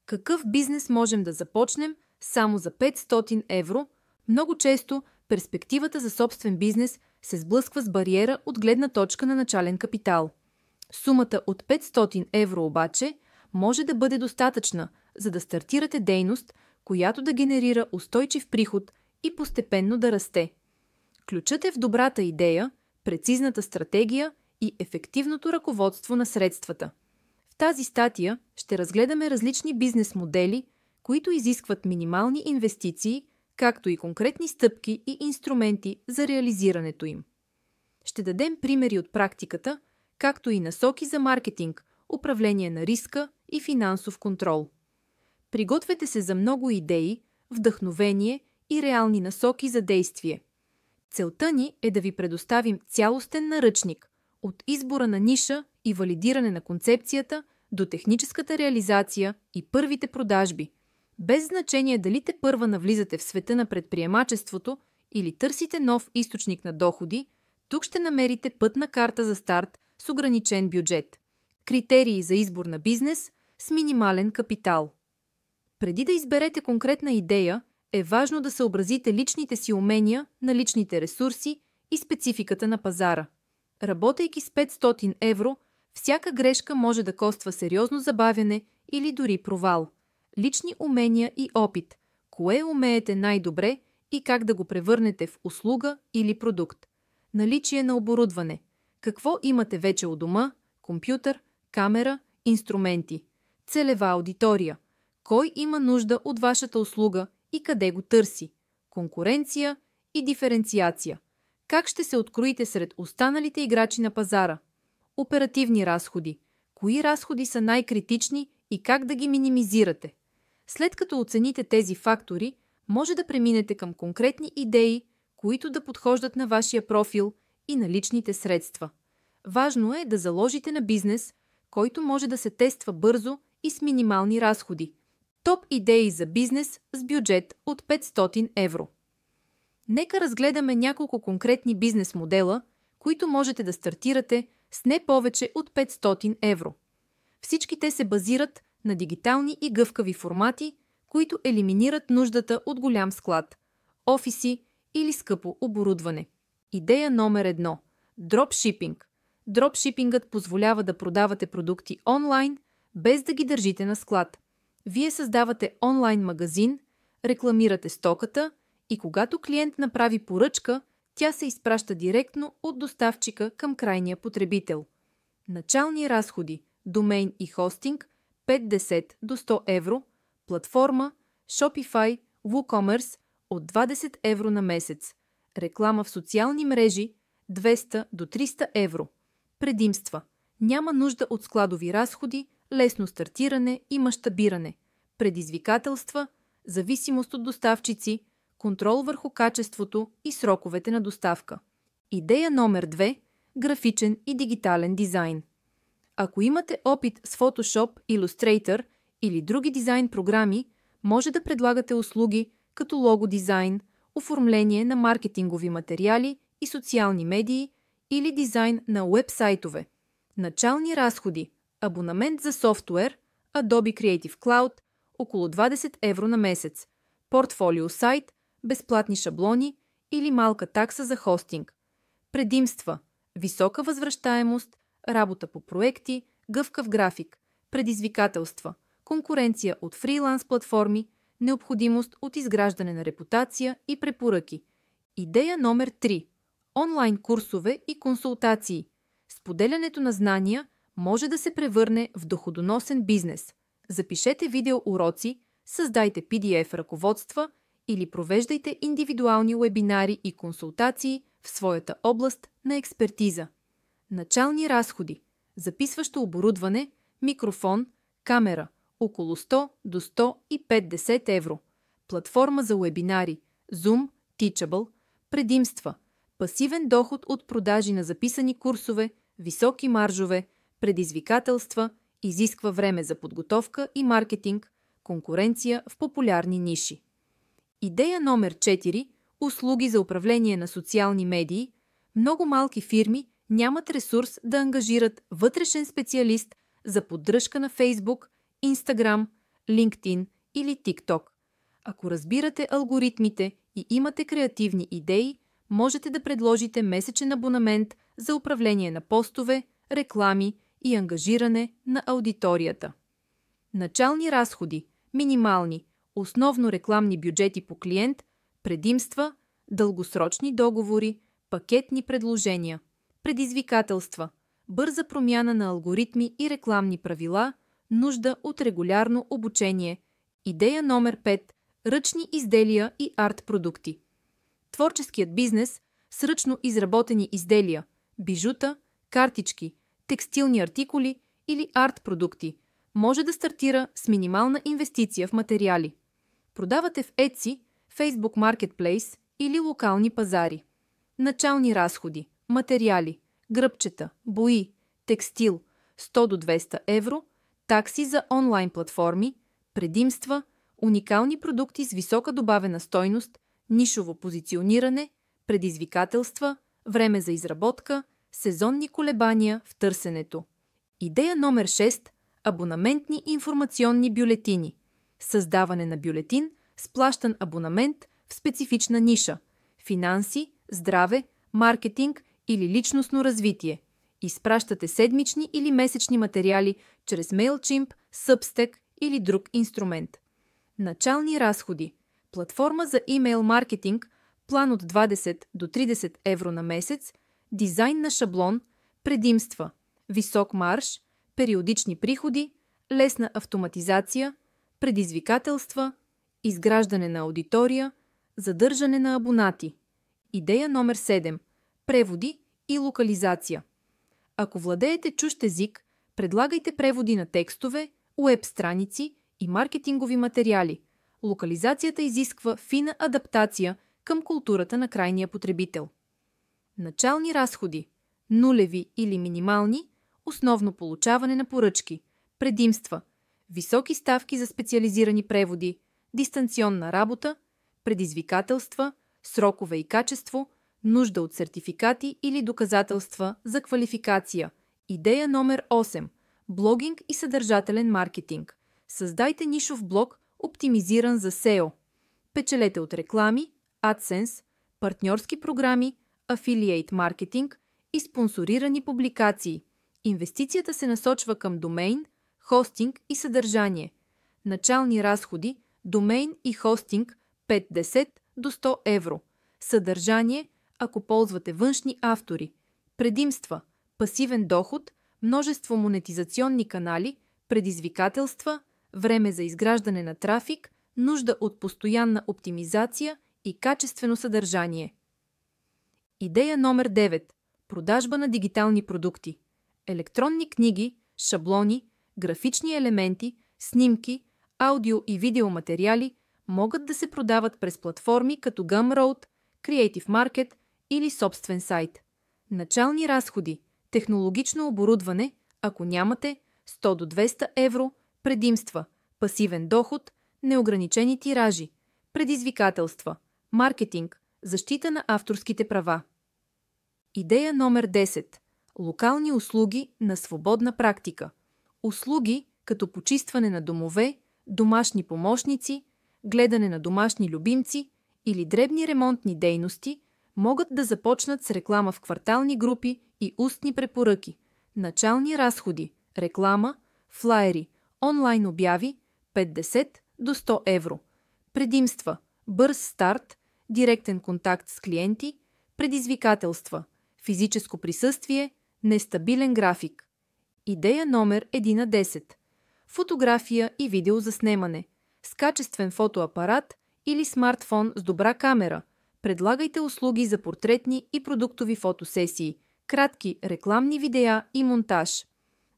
Какъв бизнес можем да започнем само за 500 евро? Много често перспективата за собствен бизнес се сблъсква с бариера от гледна точка на начален капитал. Сумата от 500 евро обаче може да бъде достатъчна, за да стартирате дейност, която да генерира устойчив приход и постепенно да расте. Ключът е в добрата идея, прецизната стратегия и ефективното ръководство на средствата. В тази статия ще разгледаме различни бизнес модели, които изискват минимални инвестиции, както и конкретни стъпки и инструменти за реализирането им. Ще дадем примери от практиката, както и насоки за маркетинг, управление на риска и финансов контрол. Пригответе се за много идеи, вдъхновение и реални насоки за действие. Целта ни е да ви предоставим цялостен наръчник от избора на ниша и валидиране на концепцията до техническата реализация и първите продажби. Без значение дали те първа навлизате в света на предприемачеството или търсите нов източник на доходи, тук ще намерите пътна карта за старт с ограничен бюджет. Критерии за избор на бизнес с минимален капитал. Преди да изберете конкретна идея, е важно да съобразите личните си умения, наличните ресурси и спецификата на пазара. Работейки с 500 евро, всяка грешка може да коства сериозно забавяне или дори провал. Лични умения и опит. Кое умеете най-добре и как да го превърнете в услуга или продукт. Наличие на оборудване. Какво имате вече у дома? Компютър, камера, инструменти. Целева аудитория. Кой има нужда от вашата услуга и къде го търси? Конкуренция и диференциация. Как ще се откроите сред останалите играчи на пазара? Оперативни разходи. Кои разходи са най-критични и как да ги минимизирате? След като оцените тези фактори, може да преминете към конкретни идеи, които да подхождат на вашия профил и на личните средства. Важно е да заложите на бизнес, който може да се тества бързо и с минимални разходи. Топ идеи за бизнес с бюджет от 500 евро. Нека разгледаме няколко конкретни бизнес модела, които можете да стартирате с не повече от 500 евро. Всички те се базират на дигитални и гъвкави формати, които елиминират нуждата от голям склад, офиси или скъпо оборудване. Идея номер 1. Дропшипинг. Дропшипингът позволява да продавате продукти онлайн, без да ги държите на склад. Вие създавате онлайн магазин, рекламирате стоката и когато клиент направи поръчка, тя се изпраща директно от доставчика към крайния потребител. Начални разходи, домейн и хостинг 50 до 100 евро, платформа, Shopify, WooCommerce от 20 евро на месец, реклама в социални мрежи 200 до 300 евро. Предимства. Няма нужда от складови разходи, лесно стартиране и мащабиране. Предизвикателства, зависимост от доставчици, контрол върху качеството и сроковете на доставка. Идея номер 2. Графичен и дигитален дизайн. Ако имате опит с Photoshop, Illustrator или други дизайн програми, може да предлагате услуги като лого дизайн, оформление на маркетингови материали и социални медии или дизайн на уебсайтове. Начални разходи. Абонамент за софтуер, Adobe Creative Cloud, около 20 евро на месец. Портфолио сайт, безплатни шаблони или малка такса за хостинг. Предимства. Висока възвръщаемост, работа по проекти, гъвкав график. Предизвикателства. Конкуренция от фриланс платформи, необходимост от изграждане на репутация и препоръки. Идея номер 3. Онлайн курсове и консултации. Споделянето на знания може да се превърне в доходоносен бизнес. Запишете видеоуроци, създайте PDF ръководства или провеждайте индивидуални уебинари и консултации в своята област на експертиза. Начални разходи. Записващо оборудване, микрофон, камера около 100 до 150 евро. Платформа за уебинари Zoom, Teachable. Предимства. Пасивен доход от продажи на записани курсове, високи маржове, предизвикателства, изисква време за подготовка и маркетинг, конкуренция в популярни ниши. Идея номер 4. Услуги за управление на социални медии. Много малки фирми нямат ресурс да ангажират вътрешен специалист за поддръжка на Facebook, Instagram, LinkedIn или TikTok. Ако разбирате алгоритмите и имате креативни идеи, можете да предложите месечен абонамент за управление на постове, реклами и ангажиране на аудиторията. Начални разходи, минимални, основно рекламни бюджети по клиент, предимства, дългосрочни договори, пакетни предложения, предизвикателства, бърза промяна на алгоритми и рекламни правила, нужда от регулярно обучение. Идея номер 5. Ръчни изделия и арт-продукти. Творческият бизнес с ръчно изработени изделия, бижута, картички, текстилни артикули или арт-продукти може да стартира с минимална инвестиция в материали. Продавате в Etsy, Facebook Marketplace или локални пазари. Начални разходи, материали, гръбчета, бои, текстил 100 до 200 евро, такси за онлайн платформи, предимства, уникални продукти с висока добавена стойност, нишово позициониране, предизвикателства, време за изработка, сезонни колебания в търсенето. Идея номер 6. Абонаментни информационни бюлетини. Създаване на бюлетин с плащан абонамент в специфична ниша – финанси, здраве, маркетинг или личностно развитие. Изпращате седмични или месечни материали чрез MailChimp, Substack или друг инструмент. Начални разходи. Платформа за имейл маркетинг, план от 20 до 30 евро на месец, дизайн на шаблон, предимства, висок марж, периодични приходи, лесна автоматизация, предизвикателства, изграждане на аудитория, задържане на абонати. Идея номер 7. Преводи и локализация. Ако владеете чужд език, предлагайте преводи на текстове, уеб страници и маркетингови материали. Локализацията изисква фина адаптация към културата на крайния потребител. Начални разходи – нулеви или минимални, основно получаване на поръчки, предимства, високи ставки за специализирани преводи, дистанционна работа, предизвикателства, срокове и качество, нужда от сертификати или доказателства за квалификация. Идея номер 8. Блогинг и съдържателен маркетинг. Създайте нишов блог, оптимизиран за SEO. Печелете от реклами, AdSense, партньорски програми, афилиейт маркетинг и спонсорирани публикации. Инвестицията се насочва към домейн, хостинг и съдържание. Начални разходи – домейн и хостинг 50 до 100 евро. Съдържание, ако ползвате външни автори. Предимства – пасивен доход, множество монетизационни канали, предизвикателства, време за изграждане на трафик, нужда от постоянна оптимизация и качествено съдържание. Идея номер 9. Продажба на дигитални продукти. Електронни книги, шаблони, графични елементи, снимки, аудио и видеоматериали могат да се продават през платформи като Gumroad, Creative Market или собствен сайт. Начални разходи, технологично оборудване, ако нямате, 100 до 200 евро, предимства, пасивен доход, неограничени тиражи, предизвикателства, маркетинг, защита на авторските права. Идея номер 10. Локални услуги на свободна практика. Услуги като почистване на домове, домашни помощници, гледане на домашни любимци или дребни ремонтни дейности могат да започнат с реклама в квартални групи и устни препоръки. Начални разходи, реклама, флаери, онлайн обяви 50 до 100 евро. Предимства, бърз старт, директен контакт с клиенти, предизвикателства, физическо присъствие, нестабилен график. Идея номер 11. Фотография и видеозаснемане. С качествен фотоапарат или смартфон с добра камера. Предлагайте услуги за портретни и продуктови фотосесии, кратки рекламни видеа и монтаж.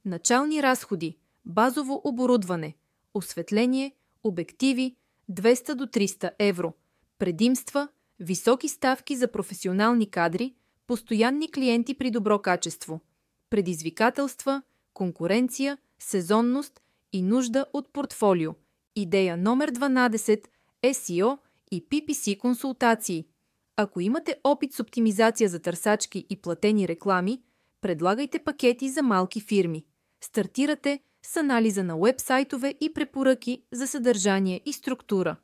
Начални разходи, базово оборудване, осветление, обективи 200 до 300 евро. Предимства, високи ставки за професионални кадри, постоянни клиенти при добро качество. Предизвикателства, конкуренция, сезонност и нужда от портфолио. Идея номер 12 – SEO и PPC консултации. Ако имате опит с оптимизация за търсачки и платени реклами, предлагайте пакети за малки фирми. Стартирате с анализа на уебсайтове и препоръки за съдържание и структура.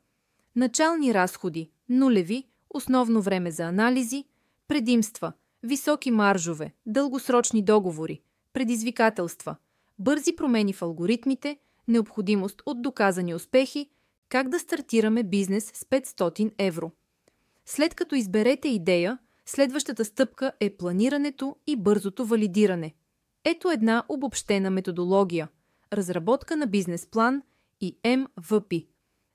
Начални разходи – нулеви, основно време за анализи, предимства – високи маржове, дългосрочни договори, предизвикателства, бързи промени в алгоритмите, необходимост от доказани успехи, как да стартираме бизнес с 500 евро. След като изберете идея, следващата стъпка е планирането и бързото валидиране. Ето една обобщена методология – разработка на бизнес план и MVP.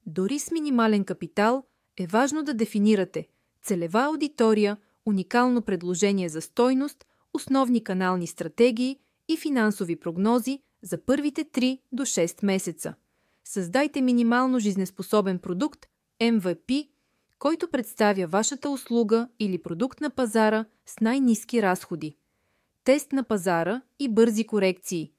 Дори с минимален капитал е важно да дефинирате целева аудитория, уникално предложение за стойност, основни канални стратегии и финансови прогнози за първите 3 до 6 месеца. Създайте минимално жизнеспособен продукт MVP, който представя вашата услуга или продукт на пазара с най-ниски разходи. Тест на пазара и бързи корекции.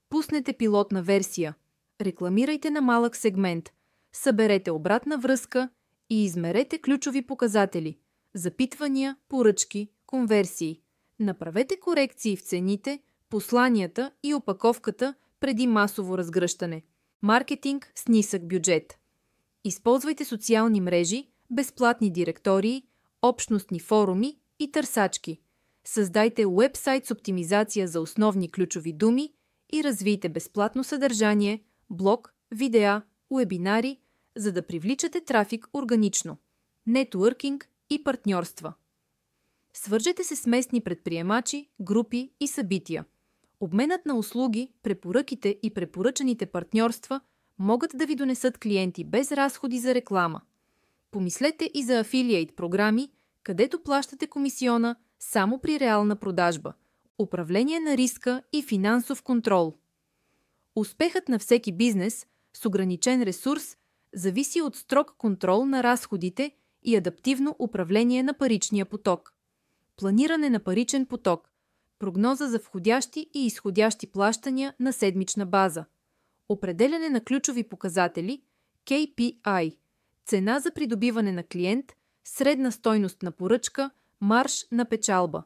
Пуснете пилотна версия. Рекламирайте на малък сегмент. Съберете обратна връзка и измерете ключови показатели – запитвания, поръчки, конверсии. Направете корекции в цените, посланията и опаковката преди масово разгръщане. Маркетинг с нисък бюджет. Използвайте социални мрежи, безплатни директории, общностни форуми и търсачки. Създайте уебсайт с оптимизация за основни ключови думи и развийте безплатно съдържание, блог, видеа, уебинари, за да привличате трафик органично. Нетуъркинг и партньорства. Свържете се с местни предприемачи, групи и събития. Обменът на услуги, препоръките и препоръчаните партньорства могат да ви донесат клиенти без разходи за реклама. Помислете и за афилиейт програми, където плащате комисиона само при реална продажба, управление на риска и финансов контрол. Успехът на всеки бизнес с ограничен ресурс зависи от строг контрол на разходите и адаптивно управление на паричния поток. Планиране на паричен поток, прогноза за входящи и изходящи плащания на седмична база, определяне на ключови показатели, KPI, цена за придобиване на клиент, средна стойност на поръчка, марж на печалба,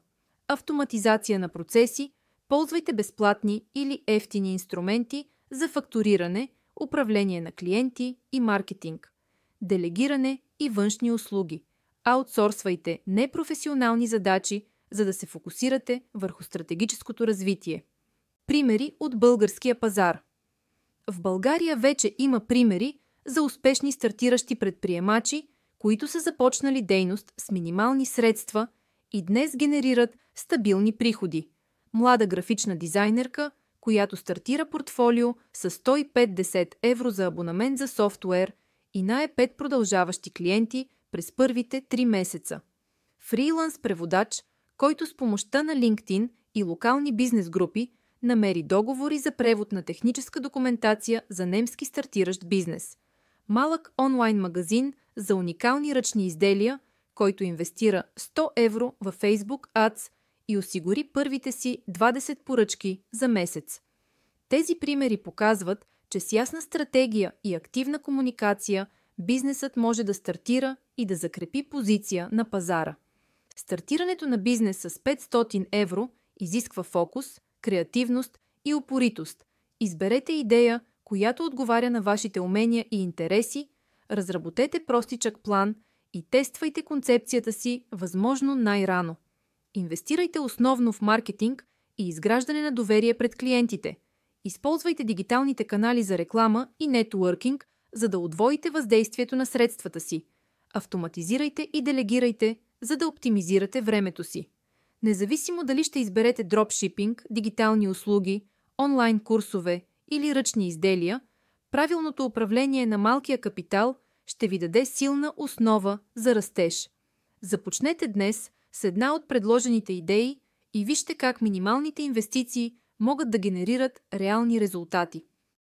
автоматизация на процеси, ползвайте безплатни или евтини инструменти за фактуриране, управление на клиенти и маркетинг, делегиране и външни услуги. Аутсорсвайте непрофесионални задачи, за да се фокусирате върху стратегическото развитие. Примери от българския пазар. В България вече има примери за успешни стартиращи предприемачи, които са започнали дейност с минимални средства и днес генерират стабилни приходи. Млада графична дизайнерка, която стартира портфолио с 150 евро за абонамент за софтуер и нае 5 продължаващи клиенти през първите 3 месеца. Фриланс преводач, който с помощта на LinkedIn и локални бизнес групи намери договори за превод на техническа документация за немски стартиращ бизнес. Малък онлайн магазин за уникални ръчни изделия, който инвестира 100 евро във Facebook Ads и осигури първите си 20 поръчки за месец. Тези примери показват, че с ясна стратегия и активна комуникация бизнесът може да стартира и да закрепи позиция на пазара. Стартирането на бизнес с 500 евро изисква фокус, креативност и упоритост. Изберете идея, която отговаря на вашите умения и интереси, разработете простичък план и тествайте концепцията си възможно най-рано. Инвестирайте основно в маркетинг и изграждане на доверие пред клиентите. Използвайте дигиталните канали за реклама и нетуъркинг, за да удвоите въздействието на средствата си. Автоматизирайте и делегирайте, за да оптимизирате времето си. Независимо дали ще изберете дропшипинг, дигитални услуги, онлайн курсове или ръчни изделия, правилното управление на малкия капитал ще ви даде силна основа за растеж. Започнете днес с една от предложените идеи и вижте как минималните инвестиции могат да генерират реални резултати.